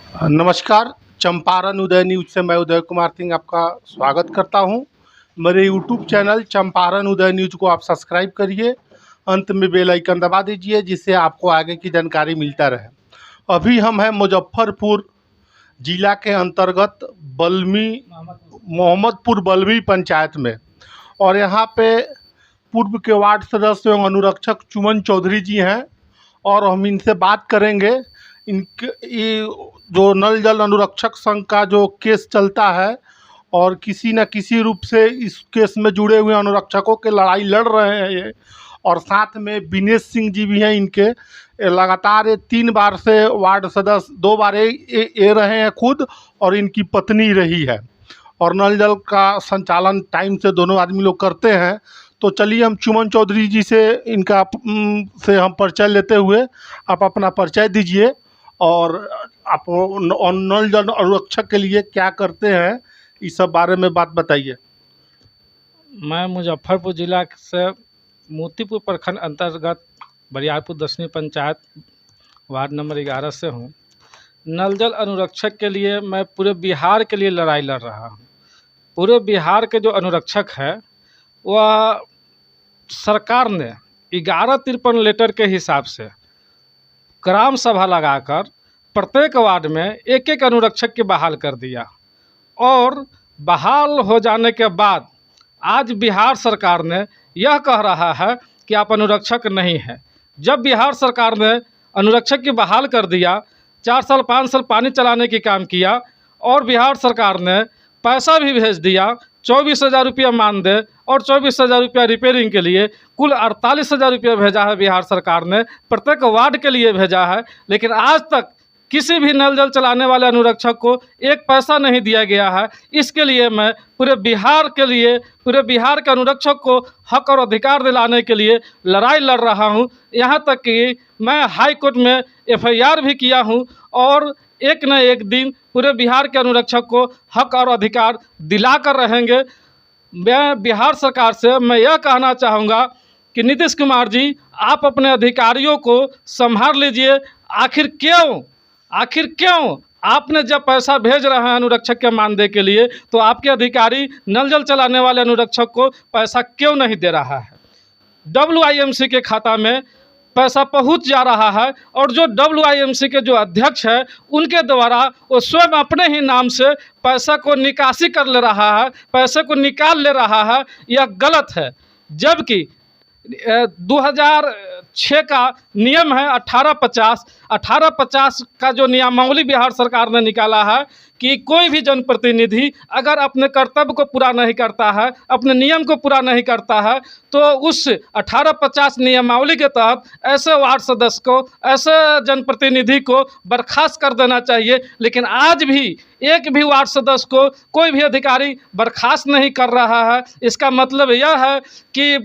नमस्कार, चंपारण उदय न्यूज़ से मैं उदय कुमार सिंह आपका स्वागत करता हूं। मेरे यूट्यूब चैनल चंपारण उदय न्यूज़ को आप सब्सक्राइब करिए, अंत में बेल आइकन दबा दीजिए जिससे आपको आगे की जानकारी मिलता रहे। अभी हम हैं मुजफ्फरपुर जिला के अंतर्गत बल्मी मोहम्मदपुर बल्मी पंचायत में, और यहाँ पे पूर्व के वार्ड सदस्य एवं अनुरक्षक चुमन चौधरी जी हैं और हम इनसे बात करेंगे। इनके ये जो नल जल अनुरक्षक संघ का जो केस चलता है और किसी न किसी रूप से इस केस में जुड़े हुए अनुरक्षकों के लड़ाई लड़ रहे हैं ये, और साथ में विनेश सिंह जी भी हैं इनके। लगातार ये 3 बार से वार्ड सदस्य, 2 बार ये रहे हैं खुद और इनकी पत्नी रही है, और नल जल का संचालन टाइम से दोनों आदमी लोग करते हैं। तो चलिए हम चुमन चौधरी जी से इनका से हम परिचय लेते हुए आप अपना परिचय दीजिए और आप नल जल अनुरक्षक के लिए क्या करते हैं, इस सब बारे में बात बताइए। मैं मुजफ्फरपुर ज़िला से मोतीपुर प्रखंड अंतर्गत बरियारपुर 10वीं पंचायत वार्ड नंबर 11 से हूँ। नल जल अनुरक्षक के लिए मैं पूरे बिहार के लिए लड़ाई लड़ रहा हूँ। पूरे बिहार के जो अनुरक्षक है वह सरकार ने 1153 लेटर के हिसाब से ग्राम सभा लगाकर प्रत्येक वार्ड में एक एक अनुरक्षक के बहाल कर दिया, और बहाल हो जाने के बाद आज बिहार सरकार ने यह कह रहा है कि आप अनुरक्षक नहीं हैं। जब बिहार सरकार ने अनुरक्षक की बहाल कर दिया, 4 साल 5 साल पानी चलाने की काम किया, और बिहार सरकार ने पैसा भी भेज दिया, 24,000 रुपया मानदेय और 24,000 रुपया रिपेयरिंग के लिए, कुल 48,000 रुपया भेजा है बिहार सरकार ने, प्रत्येक वार्ड के लिए भेजा है। लेकिन आज तक किसी भी नल जल चलाने वाले अनुरक्षक को एक पैसा नहीं दिया गया है। इसके लिए मैं पूरे बिहार के लिए, पूरे बिहार के अनुरक्षक को हक और अधिकार दिलाने के लिए लड़ाई लड़ रहा हूं। यहां तक कि मैं हाई कोर्ट में FIR भी किया हूं, और एक न एक दिन पूरे बिहार के अनुरक्षक को हक और अधिकार दिला कर रहेंगे। मैं बिहार सरकार से मैं यह कहना चाहूँगा कि नीतीश कुमार जी, आप अपने अधिकारियों को संभाल लीजिए। आखिर क्यों आपने जब पैसा भेज रहे हैं अनुरक्षक के मानदेय के लिए, तो आपके अधिकारी नल जल चलाने वाले अनुरक्षक को पैसा क्यों नहीं दे रहा है? WIMC के खाता में पैसा पहुंच जा रहा है, और जो WIMC के जो अध्यक्ष है उनके द्वारा वो स्वयं अपने ही नाम से पैसा को निकासी कर ले रहा है, पैसे को निकाल ले रहा है। यह गलत है। जबकि 2006 का नियम है 1850 का जो नियमावली बिहार सरकार ने निकाला है कि कोई भी जनप्रतिनिधि अगर अपने कर्तव्य को पूरा नहीं करता है, अपने नियम को पूरा नहीं करता है, तो उस 1850 नियमावली के तहत ऐसे वार्ड सदस्य को, ऐसे जनप्रतिनिधि को बर्खास्त कर देना चाहिए। लेकिन आज भी एक भी वार्ड सदस्य को कोई भी अधिकारी बर्खास्त नहीं कर रहा है। इसका मतलब यह है कि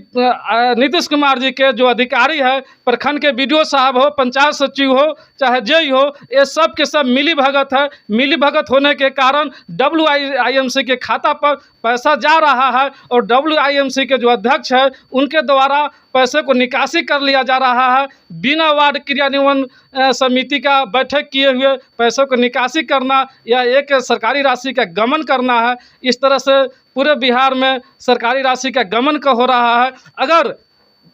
नीतीश कुमार जी के जो अधिकारी है, प्रखंड के BDO साहब हो, पंचायत सचिव हो, चाहे जेई हो, ये सब के सब मिली भगत है। मिली भगत होने के कारण WIMC के खाता पर पैसा जा रहा है, और WIMC के जो अध्यक्ष है उनके द्वारा पैसे को निकासी कर लिया जा रहा है। बिना वार्ड क्रियान्वयन समिति का बैठक किए हुए पैसों को निकासी करना, यह एक सरकारी राशि का गमन करना है। इस तरह से पूरे बिहार में सरकारी राशि का गमन का हो रहा है। अगर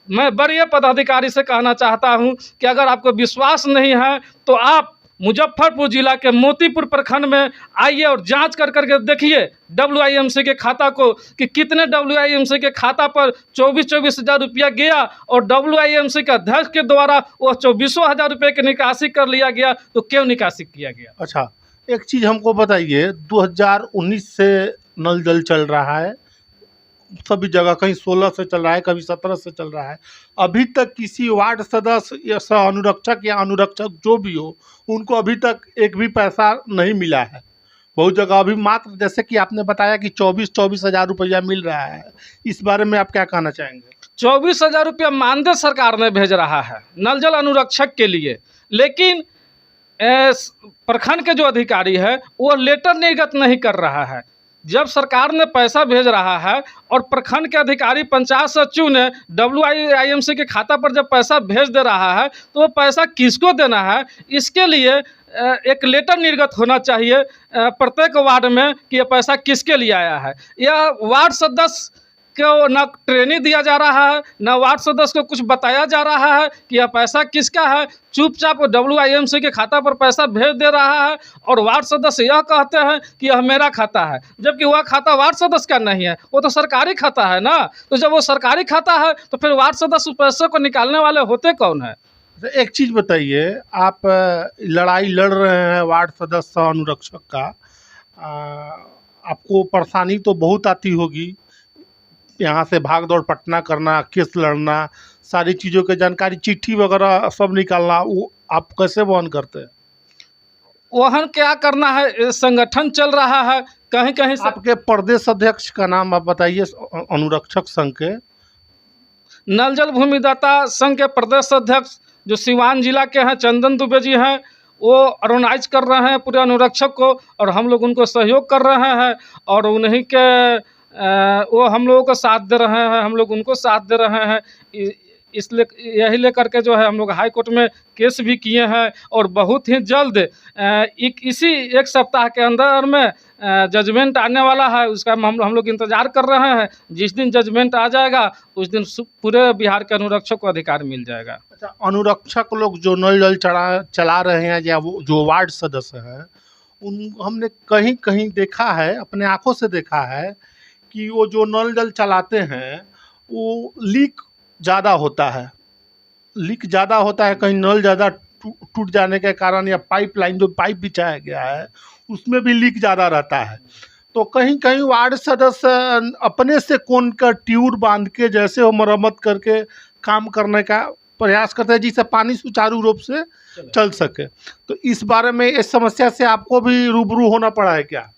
मैं बड़े पदाधिकारी से कहना चाहता हूं कि अगर आपको विश्वास नहीं है तो आप मुजफ्फरपुर जिला के मोतीपुर प्रखंड में आइए और जांच कर करके देखिए WIMC के खाता को, कि कितने WIMC के खाता पर 24,000 रुपया गया, और WIMC के अध्यक्ष के द्वारा वो 24,000 रुपये की निकासी कर लिया गया। तो क्यों निकासी किया गया? अच्छा, एक चीज़ हमको बताइए, 2019 से नल जल चल रहा है सभी जगह, कहीं 16 से चल रहा है, कभी 17 से चल रहा है। अभी तक किसी वार्ड सदस्य या अनुरक्षक या अनुरक्षक जो भी हो, उनको अभी तक एक भी पैसा नहीं मिला है। बहुत जगह अभी मात्र, जैसे कि आपने बताया कि 24,000 रुपया मिल रहा है, इस बारे में आप क्या कहना चाहेंगे? 24,000 रुपया मानदेय सरकार ने भेज रहा है नल जल अनुरक्षक के लिए, लेकिन प्रखंड के जो अधिकारी है वो लेटर निर्गत नहीं कर रहा है। जब सरकार ने पैसा भेज रहा है और प्रखंड के अधिकारी पंचायत सचिव ने WIMC के खाता पर जब पैसा भेज दे रहा है, तो वो पैसा किसको देना है, इसके लिए एक लेटर निर्गत होना चाहिए प्रत्येक वार्ड में कि यह पैसा किसके लिए आया है। यह वार्ड सदस्य को न ट्रेनिंग दिया जा रहा है, न वार्ड सदस्य को कुछ बताया जा रहा है कि यह पैसा किसका है। चुपचाप WIMC के खाता पर पैसा भेज दे रहा है और वार्ड सदस्य यह कहते हैं कि यह मेरा खाता है, जबकि वह खाता वार्ड सदस्य का नहीं है, वो तो सरकारी खाता है ना। तो जब वो सरकारी खाता है तो फिर वार्ड सदस्य उस पैसे को निकालने वाले होते कौन है। एक चीज़ बताइए, आप लड़ाई लड़ रहे हैं वार्ड सदस्य अनुरक्षक का, आपको परेशानी तो बहुत आती होगी, यहाँ से भाग दौड़ पटना करना, केस लड़ना, सारी चीज़ों की जानकारी, चिट्ठी वगैरह सब निकालना, वो आप कैसे वहन करते हैं? वहन क्या करना है, संगठन चल रहा है कहीं कहीं से। आपके प्रदेश अध्यक्ष का नाम आप बताइए, अनुरक्षक संघ के। नल जल भूमिदाता संघ के प्रदेश अध्यक्ष जो सिवान जिला के हैं, चंदन दुबे जी हैं, वो ऑर्गेनाइज कर रहे हैं पूरे अनुरक्षक को और हम लोग उनको सहयोग कर रहे हैं और उन्हीं के वो हम लोगों को साथ दे रहे हैं, हम लोग उनको साथ दे रहे हैं। इसलिए यही लेकर के जो है हम लोग हाई कोर्ट में केस भी किए हैं और बहुत ही जल्द इसी एक सप्ताह के अंदर में जजमेंट आने वाला है। उसका हम लोग इंतज़ार कर रहे हैं। जिस दिन जजमेंट आ जाएगा उस दिन पूरे बिहार के अनुरक्षक को अधिकार मिल जाएगा। अच्छा, अनुरक्षक लोग जो नल जल चला रहे हैं या वो जो वार्ड सदस्य हैं, उन हमने कहीं कहीं देखा है, अपने आंखों से देखा है कि वो जो नल जल चलाते हैं वो लीक ज़्यादा होता है, कहीं नल ज़्यादा टूट जाने के कारण या पाइपलाइन जो पाइप बिछाया गया है उसमें भी लीक ज़्यादा रहता है। तो कहीं कहीं वार्ड सदस्य अपने से कोन का ट्यूब बांध के जैसे हो मरम्मत करके काम करने का प्रयास करते हैं जिससे पानी सुचारू रूप से चल सके। तो इस बारे में, इस समस्या से आपको भी रूबरू होना पड़ा है क्या?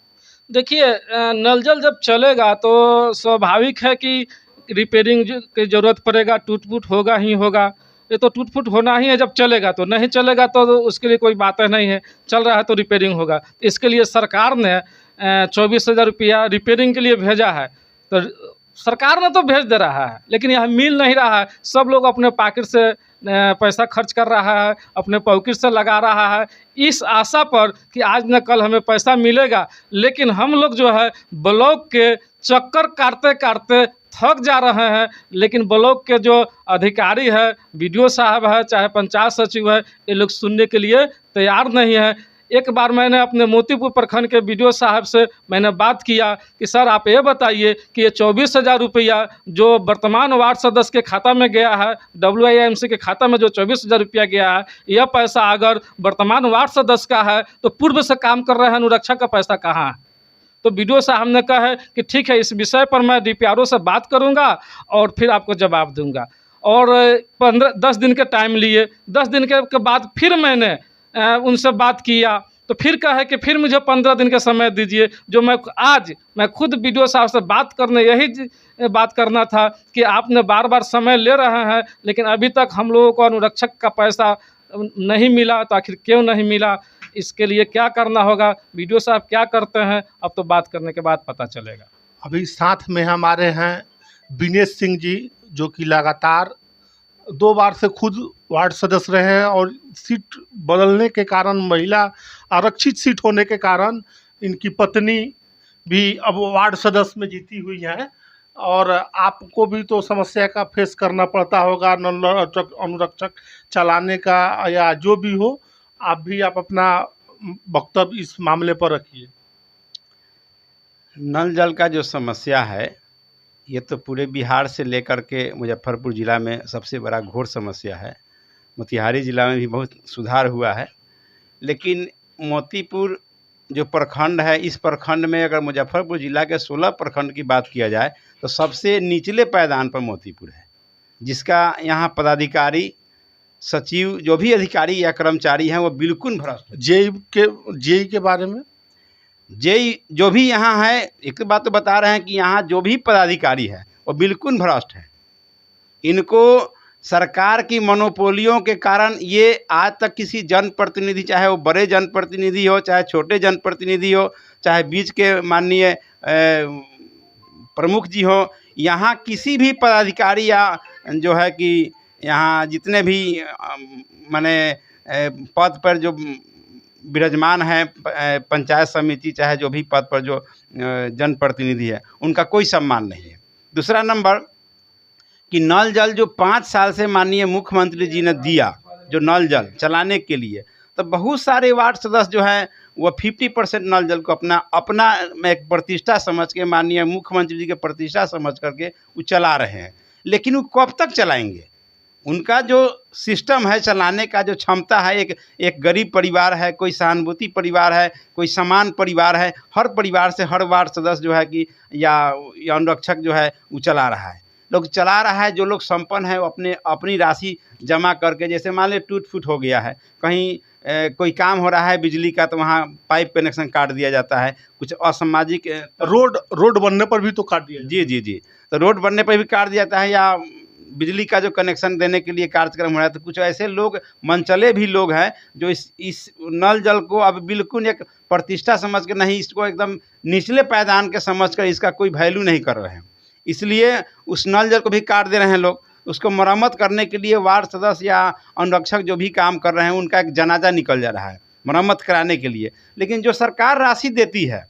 देखिए, नल जल जब चलेगा तो स्वाभाविक है कि रिपेयरिंग की ज़रूरत पड़ेगा, टूट फूट होगा ही होगा। ये तो टूट फूट होना ही है जब चलेगा, तो नहीं चलेगा तो उसके लिए कोई बात नहीं है। चल रहा है तो रिपेयरिंग होगा। इसके लिए सरकार ने 24,000 रुपया रिपेयरिंग के लिए भेजा है। तो सरकार ने तो भेज दे रहा है लेकिन यह मिल नहीं रहा है। सब लोग अपने पॉकेट से पैसा खर्च कर रहा है, अपने पॉकेट से लगा रहा है इस आशा पर कि आज न कल हमें पैसा मिलेगा। लेकिन हम लोग जो है ब्लॉक के चक्कर काटते काटते थक जा रहे हैं। लेकिन ब्लॉक के जो अधिकारी है, BDO साहब है, चाहे पंचायत सचिव है, ये लोग सुनने के लिए तैयार नहीं है। एक बार मैंने अपने मोतीपुर प्रखंड के BDO साहब से मैंने बात किया कि सर आप ये बताइए कि ये 24,000 रुपया जो वर्तमान वार्ड सदस्य के खाता में गया है, WIMC के खाता में जो 24,000 रुपया गया है, यह पैसा अगर वर्तमान वार्ड सदस्य का है तो पूर्व से काम कर रहे हैं अनुरक्षक का पैसा कहाँ है? तो BDO साहब ने कहा है कि ठीक है, इस विषय पर मैं DPRO से बात करूंगा और फिर आपको जवाब दूंगा। और 10 दिन के टाइम लिए। 10 दिन के बाद फिर मैंने उनसे बात किया तो फिर कहे कि फिर मुझे 15 दिन का समय दीजिए। जो मैं खुद BDO साहब से बात करने यही बात करना था कि आपने बार बार समय ले रहे हैं लेकिन अभी तक हम लोगों को अनुरक्षक का पैसा नहीं मिला। तो आखिर क्यों नहीं मिला, इसके लिए क्या करना होगा, BDO साहब क्या करते हैं, अब तो बात करने के बाद पता चलेगा। अभी साथ में हमारे हैं विनेश सिंह जी, जो कि लगातार 2 बार से खुद वार्ड सदस्य रहे हैं और सीट बदलने के कारण, महिला आरक्षित सीट होने के कारण इनकी पत्नी भी अब वार्ड सदस्य में जीती हुई हैं। और आपको भी तो समस्या का फेस करना पड़ता होगा अनुरक्षक चलाने का या जो भी हो। आप अपना वक्तव्य इस मामले पर रखिए। नल जल का जो समस्या है ये तो पूरे बिहार से लेकर के मुजफ्फरपुर ज़िला में सबसे बड़ा घोर समस्या है। मोतिहारी ज़िला में भी बहुत सुधार हुआ है, लेकिन मोतीपुर जो प्रखंड है, इस प्रखंड में अगर मुजफ्फरपुर ज़िला के 16 प्रखंड की बात किया जाए तो सबसे निचले पायदान पर मोतीपुर है, जिसका यहाँ पदाधिकारी, सचिव, जो भी अधिकारी या कर्मचारी हैं वो बिल्कुल भ्रष्ट। जेई के बारे में, जेई जो भी यहाँ है, एक बात तो बता रहे हैं कि यहाँ जो भी पदाधिकारी है वो बिल्कुल भ्रष्ट है। इनको सरकार की मोनोपोलियों के कारण ये आज तक किसी जनप्रतिनिधि, चाहे वो बड़े जनप्रतिनिधि हो, चाहे छोटे जनप्रतिनिधि हो, चाहे बीच के माननीय प्रमुख जी हो, यहाँ किसी भी पदाधिकारी या जो है कि यहाँ जितने भी माने पद पर जो विराजमान हैं पंचायत समिति चाहे जो भी पद पर जो जनप्रतिनिधि है, उनका कोई सम्मान नहीं है। दूसरा नंबर कि नल जल जो 5 साल से माननीय मुख्यमंत्री जी ने दिया जो नल जल चलाने के लिए, तो बहुत सारे वार्ड सदस्य जो हैं वो 50% नल जल को अपना में एक प्रतिष्ठा समझ के, माननीय मुख्यमंत्री जी के प्रतिष्ठा समझ करके वो चला रहे हैं। लेकिन वो कब तक चलाएंगे? उनका जो सिस्टम है चलाने का, जो क्षमता है, एक गरीब परिवार है, कोई सहानुभूति परिवार है, कोई समान परिवार है, हर परिवार से हर वार्ड सदस्य जो है कि या अनुरक्षक जो है वो चला रहा है। लोग चला रहा है, जो लोग संपन्न है वो अपनी राशि जमा करके, जैसे मान लीजिए टूट फूट हो गया है, कहीं कोई काम हो रहा है बिजली का, तो वहाँ पाइप कनेक्शन काट दिया जाता है। कुछ असामाजिक रोड बनने पर भी तो काट दिया। जी, तो रोड बनने पर भी काट दिया जाता है, या बिजली का जो कनेक्शन देने के लिए कार्यक्रम हो रहा है, तो कुछ ऐसे लोग, मनचले भी लोग हैं जो इस नल जल को अब बिल्कुल एक प्रतिष्ठा समझ के नहीं, इसको एकदम निचले पायदान के समझ कर इसका कोई वैल्यू नहीं कर रहे हैं। इसलिए उस नल जल को भी काट दे रहे हैं लोग। उसको मरम्मत करने के लिए वार्ड सदस्य या अनुरक्षक जो भी काम कर रहे हैं, उनका एक जनाजा निकल जा रहा है मरम्मत कराने के लिए। लेकिन जो सरकार राशि देती है,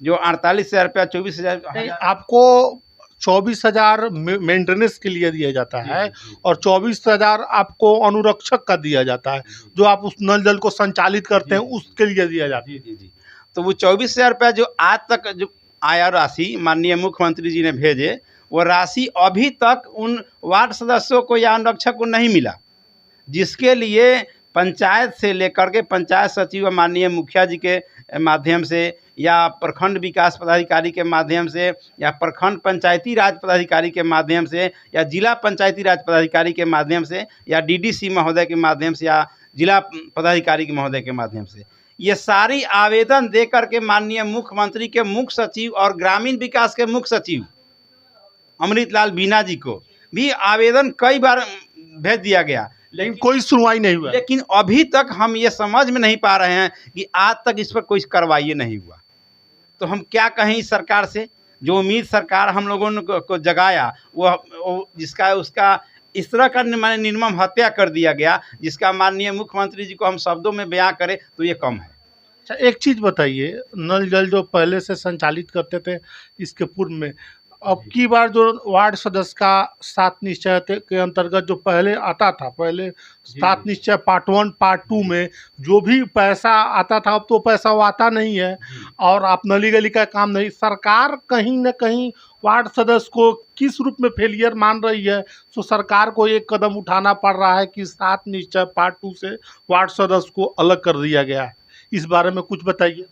जो 48,000 रुपया, 24,000, आपको 24,000 मेंटेनेंस के लिए दिया जाता है और 24,000 आपको अनुरक्षक का दिया जाता है, जो आप उस नल जल को संचालित करते हैं उसके लिए दिया जाता है। जी। तो वो 24,000 रुपया जो आज तक जो आया राशि माननीय मुख्यमंत्री जी ने भेजे, वो राशि अभी तक उन वार्ड सदस्यों को या अनुरक्षक को नहीं मिला, जिसके लिए पंचायत से लेकर के पंचायत सचिव माननीय मुखिया जी के माध्यम से, या प्रखंड विकास पदाधिकारी के माध्यम से, या प्रखंड पंचायती राज पदाधिकारी के माध्यम से, या जिला पंचायती राज पदाधिकारी के माध्यम से, या डीडीसी महोदय के माध्यम से, या जिला पदाधिकारी के महोदय के माध्यम से, ये सारी आवेदन दे करके माननीय मुख्यमंत्री के मुख्य सचिव और ग्रामीण विकास के मुख्य सचिव अमृतलाल बीना जी को भी आवेदन कई बार भेज दिया गया, लेकिन कोई सुनवाई नहीं हुआ। लेकिन अभी तक हम ये समझ में नहीं पा रहे हैं कि आज तक इस पर कोई कार्रवाई नहीं हुआ। तो हम क्या कहें इस सरकार से? जो उम्मीद सरकार हम लोगों ने को जगाया, वो जिसका उसका इस तरह का निर्मम हत्या कर दिया गया, जिसका माननीय मुख्यमंत्री जी को हम शब्दों में बयां करें तो ये कम है। अच्छा, एक चीज़ बताइए, नल जल जो पहले से संचालित करते थे इसके पूर्व में, अब की बार जो वार्ड सदस्य का 7 निश्चय के अंतर्गत जो पहले आता था, पहले 7 निश्चय पार्ट 1 पार्ट 2 में जो भी पैसा आता था, अब तो पैसा वो आता नहीं है और आप नली गली का काम नहीं। सरकार कहीं न कहीं वार्ड सदस्य को किस रूप में फेलियर मान रही है, तो सरकार को एक कदम उठाना पड़ रहा है कि 7 निश्चय पार्ट 2 से वार्ड सदस्य को अलग कर दिया गया है। इस बारे में कुछ बताइए।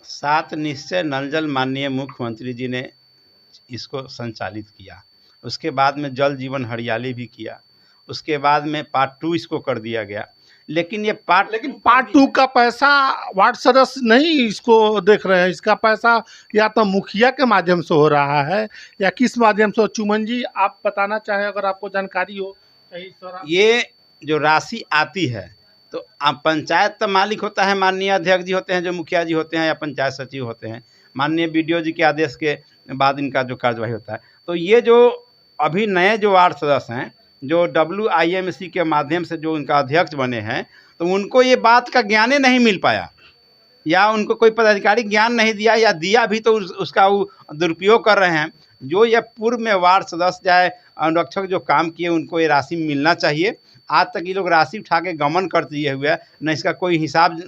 7 निश्चय नल जल माननीय मुख्यमंत्री जी ने इसको संचालित किया, उसके बाद में जल जीवन हरियाली भी किया, उसके बाद में पार्ट 2 इसको कर दिया गया। लेकिन पार्ट 2 का पैसा वार्ड सदस्य नहीं इसको देख रहे हैं, इसका पैसा या तो मुखिया के माध्यम से हो रहा है या किस माध्यम से। चुमन जी, आप बताना चाहें अगर आपको जानकारी हो। ये जो राशि आती है, तो आप पंचायत तो मालिक होता है, माननीय अध्यक्ष जी होते हैं, जो मुखिया जी होते हैं या पंचायत सचिव होते हैं, माननीय बीडीओ जी के आदेश के बाद इनका जो कार्यवाही होता है। तो ये जो अभी नए जो वार्ड सदस्य हैं, जो WIMC के माध्यम से जो इनका अध्यक्ष बने हैं, तो उनको ये बात का ज्ञान ही नहीं मिल पाया, या उनको कोई पदाधिकारी ज्ञान नहीं दिया, या दिया भी तो उसका वो दुरुपयोग कर रहे हैं। जो ये पूर्व में वार्ड सदस्य चाहे अनुरक्षक जो काम किए, उनको ये राशि मिलना चाहिए। आज तक ये लोग राशि उठा के गमन कर दिए हुए हैं, न इसका कोई हिसाब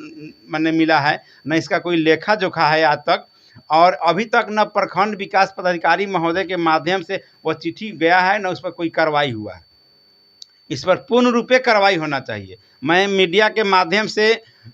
मैंने मिला है, न इसका कोई लेखा जोखा है आज तक। और अभी तक न प्रखंड विकास पदाधिकारी महोदय के माध्यम से वो चिट्ठी गया है, न उस पर कोई कार्रवाई हुआ है। इस पर पूर्ण रूपे कार्रवाई होना चाहिए। मैं मीडिया के माध्यम से,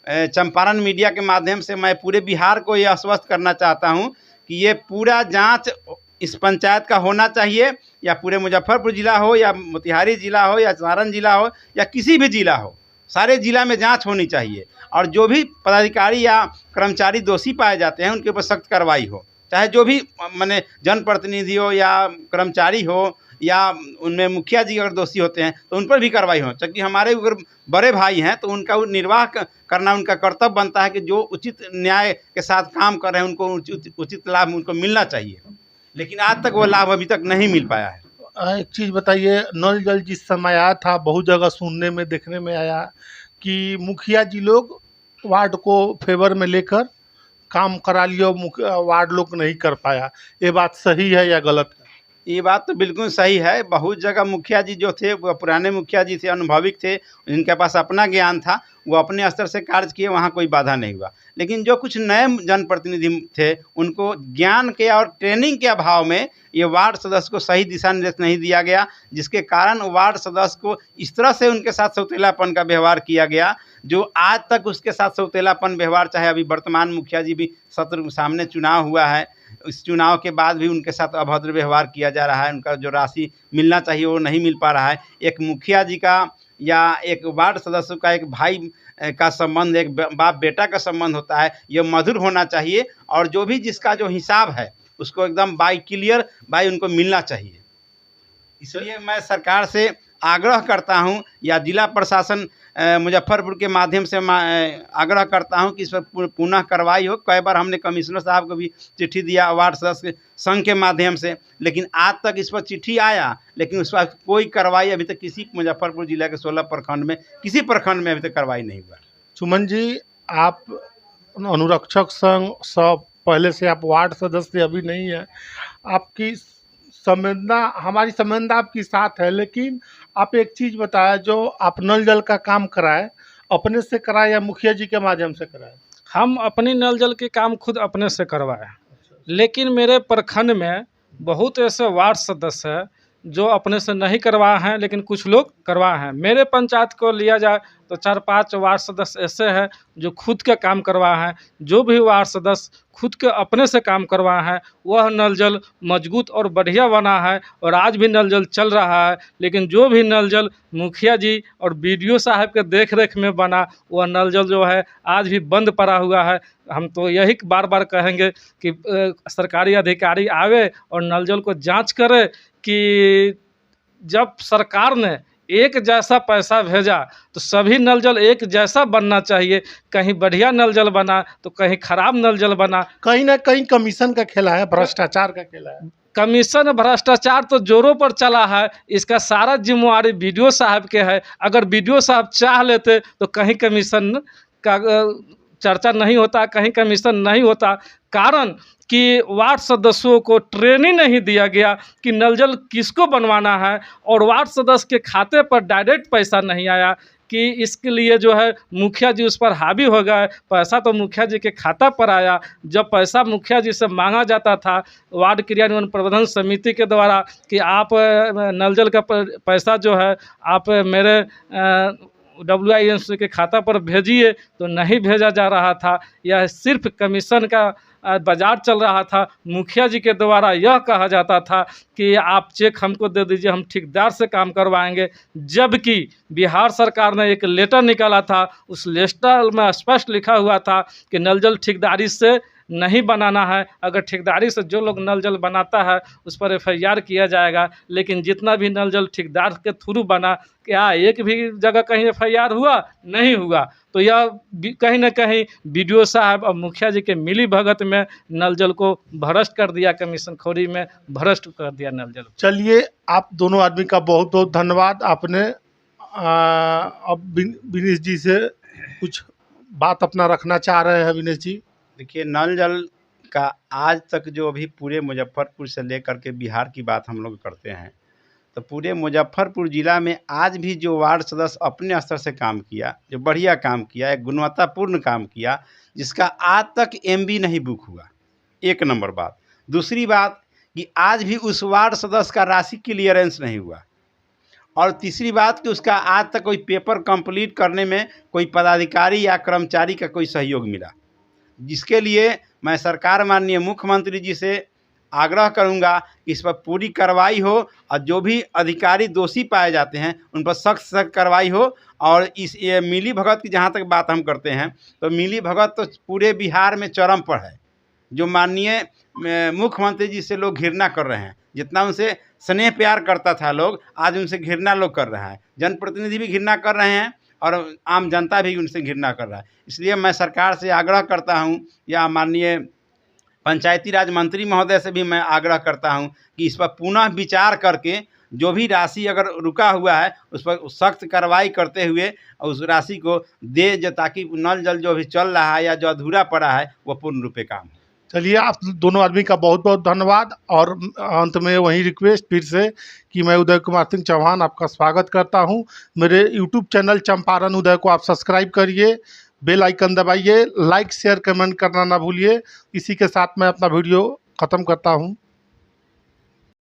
चंपारण मीडिया के माध्यम से मैं पूरे बिहार को ये आश्वस्त करना चाहता हूँ कि ये पूरा जांच इस पंचायत का होना चाहिए, या पूरे मुजफ्फरपुर ज़िला हो, या मोतिहारी ज़िला हो, या सारण ज़िला हो, या किसी भी ज़िला हो, सारे ज़िला में जांच होनी चाहिए। और जो भी पदाधिकारी या कर्मचारी दोषी पाए जाते हैं, उनके ऊपर सख्त कार्रवाई हो, चाहे जो भी माने जनप्रतिनिधि हो या कर्मचारी हो, या उनमें मुखिया जी अगर दोषी होते हैं तो उन पर भी कार्रवाई हो। क्योंकि हमारे अगर बड़े भाई हैं तो उनका निर्वाह करना उनका कर्तव्य बनता है कि जो उचित न्याय के साथ काम कर रहे हैं उनको उचित लाभ उनको मिलना चाहिए। लेकिन आज तक वो लाभ अभी तक नहीं मिल पाया है। एक चीज़ बताइए, नल जल जिस समय आया था, बहुत जगह सुनने में देखने में आया कि मुखिया जी लोग वार्ड को फेवर में लेकर काम करा लिया, वार्ड लोग नहीं कर पाया। ये बात सही है या गलत है? ये बात तो बिल्कुल सही है। बहुत जगह मुखिया जी जो थे वो पुराने मुखिया जी थे, अनुभविक थे, जिनके पास अपना ज्ञान था, वो अपने स्तर से कार्य किए, वहाँ कोई बाधा नहीं हुआ। लेकिन जो कुछ नए जनप्रतिनिधि थे, उनको ज्ञान के और ट्रेनिंग के अभाव में ये वार्ड सदस्य को सही दिशा निर्देश नहीं दिया गया, जिसके कारण वार्ड सदस्य को इस तरह से उनके साथ सौतेलापन का व्यवहार किया गया, जो आज तक उसके साथ सौतेलापन व्यवहार, चाहे अभी वर्तमान मुखिया जी भी सत्र सामने चुनाव हुआ है, इस चुनाव के बाद भी उनके साथ अभद्र व्यवहार किया जा रहा है। उनका जो राशि मिलना चाहिए वो नहीं मिल पा रहा है। एक मुखिया जी का या एक वार्ड सदस्य का एक भाई का संबंध, एक बाप बेटा का संबंध होता है, ये मधुर होना चाहिए, और जो भी जिसका जो हिसाब है उसको एकदम बाय क्लियर बाय उनको मिलना चाहिए। इसलिए मैं सरकार से आग्रह करता हूं, या जिला प्रशासन मुजफ्फरपुर के माध्यम से आग्रह करता हूं कि इस पर पुनः कार्रवाई हो। कई बार हमने कमिश्नर साहब को भी चिट्ठी दिया वार्ड सदस्य संघ के माध्यम से, लेकिन आज तक इस पर चिट्ठी आया, लेकिन उस पर कोई कार्रवाई अभी तक किसी मुजफ्फरपुर जिला के 16 प्रखंड में किसी प्रखंड में अभी तक कार्रवाई नहीं हुआ। सुमन जी, आप अनुरक्षक संघ सब पहले से आप वार्ड सदस्य अभी नहीं है, आपकी संवेदना, हमारी संवेदना आपके साथ है, लेकिन आप एक चीज़ बताया, जो आप नल जल का काम कराए, अपने से कराए या मुखिया जी के माध्यम से कराए? हम अपनी नल जल के काम खुद अपने से करवाए, लेकिन मेरे प्रखंड में बहुत ऐसे वार्ड सदस्य हैं जो अपने से नहीं करवाए हैं, लेकिन कुछ लोग करवाए हैं। मेरे पंचायत को लिया जाए तो 4-5 वार्ड सदस्य ऐसे हैं जो खुद के काम करवाए हैं। जो भी वार्ड सदस्य खुद के अपने से काम करवाए हैं, वह नल जल मजबूत और बढ़िया बना है, और आज भी नल जल चल रहा है। लेकिन जो भी नल जल मुखिया जी और बीडीओ साहब के देख रेख में बना, वह नल जल जो है आज भी बंद पड़ा हुआ है। हम तो यही बार बार कहेंगे कि सरकारी अधिकारी आवे और नल जल को जांच करे कि जब सरकार ने एक जैसा पैसा भेजा तो सभी नल जल एक जैसा बनना चाहिए। कहीं बढ़िया नल जल बना तो कहीं खराब नल जल बना। कहीं ना कहीं कमीशन का खेला है, भ्रष्टाचार का खेला है। कमीशन भ्रष्टाचार तो जोरों पर चला है, इसका सारा जिम्मेवारी बीडीओ साहब के है। अगर बीडीओ साहब चाह लेते तो कहीं कमीशन का चर्चा नहीं होता, कहीं कमीशन नहीं होता। कारण कि वार्ड सदस्यों को ट्रेनिंग नहीं दिया गया कि नल जल किसको बनवाना है, और वार्ड सदस्य के खाते पर डायरेक्ट पैसा नहीं आया कि इसके लिए जो है मुखिया जी उस पर हावी हो गए। पैसा तो मुखिया जी के खाता पर आया। जब पैसा मुखिया जी से मांगा जाता था वार्ड क्रियान्वयन प्रबंधन समिति के द्वारा कि आप नल जल का पैसा जो है आप मेरे WINC के खाता पर भेजिए, तो नहीं भेजा जा रहा था। यह सिर्फ कमीशन का बाजार चल रहा था। मुखिया जी के द्वारा यह कहा जाता था कि आप चेक हमको दे दीजिए, हम ठेकेदार से काम करवाएंगे। जबकि बिहार सरकार ने एक लेटर निकाला था, उस लेटर में स्पष्ट लिखा हुआ था कि नल जल ठेकेदारी से नहीं बनाना है। अगर ठेकेदारी से जो लोग नल जल बनाता है उस पर FIR किया जाएगा। लेकिन जितना भी नल जल ठेकेदार के थ्रू बना, क्या एक भी जगह कहीं FIR हुआ? नहीं हुआ। तो यह कहीं ना कहीं BDO साहब और मुखिया जी के मिली भगत में नल जल को भ्रष्ट कर दिया, कमीशन खोरी में भ्रष्ट कर दिया नल जल। चलिए, आप दोनों आदमी का बहुत बहुत धन्यवाद। आपने अब विनेश जी से कुछ बात अपना रखना चाह रहे हैं। विनेश जी, देखिए, नल जल का आज तक जो अभी पूरे मुजफ्फरपुर से लेकर के बिहार की बात हम लोग करते हैं, तो पूरे मुजफ्फरपुर ज़िला में आज भी जो वार्ड सदस्य अपने स्तर से काम किया, जो बढ़िया काम किया, एक गुणवत्तापूर्ण काम किया, जिसका आज तक MB नहीं बुक हुआ, एक नंबर बात। दूसरी बात कि आज भी उस वार्ड सदस्य का राशि क्लियरेंस नहीं हुआ। और तीसरी बात कि उसका आज तक कोई पेपर कंप्लीट करने में कोई पदाधिकारी या कर्मचारी का कोई सहयोग मिला, जिसके लिए मैं सरकार माननीय मुख्यमंत्री जी से आग्रह करूंगा कि इस पर पूरी कार्रवाई हो, और जो भी अधिकारी दोषी पाए जाते हैं उन पर सख्त सख्त कार्रवाई हो। और इस ये मिली भगत की जहाँ तक बात हम करते हैं, तो मिली भगत तो पूरे बिहार में चरम पर है। जो माननीय मुख्यमंत्री जी से लोग घृणा कर रहे हैं, जितना उनसे स्नेह प्यार करता था लोग, आज उनसे घृणा लोग कर रहा है। जनप्रतिनिधि भी घृणा कर रहे हैं और आम जनता भी उनसे घृणा कर रहा है। इसलिए मैं सरकार से आग्रह करता हूं, या माननीय पंचायती राज मंत्री महोदय से भी मैं आग्रह करता हूं कि इस पर पुनः विचार करके जो भी राशि अगर रुका हुआ है उस पर सख्त कार्रवाई करते हुए उस राशि को दे, जो ताकि नल जल जो भी चल रहा है या जो अधूरा पड़ा है वो पूर्ण रूपे काम हो। चलिए, आप दोनों आदमी का बहुत बहुत धन्यवाद। और अंत में वही रिक्वेस्ट फिर से कि मैं उदय कुमार सिंह चौहान आपका स्वागत करता हूं। मेरे यूट्यूब चैनल चंपारण उदय को आप सब्सक्राइब करिए, बेल आइकन दबाइए, लाइक शेयर कमेंट करना ना भूलिए। इसी के साथ मैं अपना वीडियो ख़त्म करता हूं।